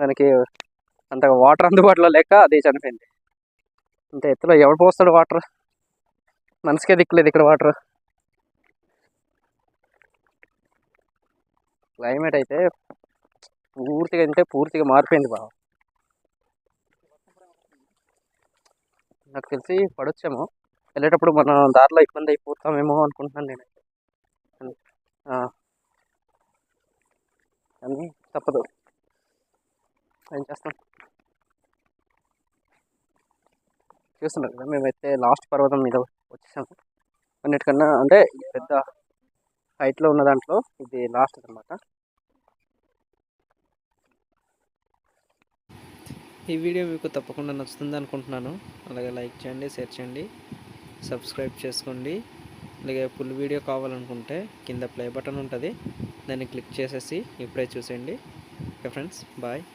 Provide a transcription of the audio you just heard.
దానికి అంతగా వాటర్ అందుబాటులో లేక అది చనిపోయింది. ఇంత ఎత్తులో ఎవడు పోస్తాడు వాటర్? మనసుకే దిక్కులేదు ఇక్కడ వాటర్. క్లైమేట్ అయితే పూర్తిగా మారిపోయింది బావ. నాకు తెలిసి పడొచ్చేమో, వెళ్ళేటప్పుడు మన దారిలో ఇబ్బంది అయిపోతామేమో అనుకుంటున్నాను నేను. కానీ తప్పదు, ఏం చేస్తాం. చూస్తున్నాం కదా, మేమైతే లాస్ట్ పర్వతం మీద వచ్చేసాము. అన్నిటికన్నా అంటే పెద్ద హైట్లో ఉన్న దాంట్లో ఇది లాస్ట్ అనమాట. ఈ వీడియో మీకు తప్పకుండా నచ్చుతుంది అనుకుంటున్నాను. అలాగే లైక్ చేయండి, షేర్ చేయండి, సబ్స్క్రైబ్ చేసుకోండి. అలాగే ఫుల్ వీడియో కావాలనుకుంటే కింద ప్లే బటన్ ఉంటుంది, దాన్ని క్లిక్ చేసేసి ఇప్పుడే చూసేయండి. Okay friends, bye.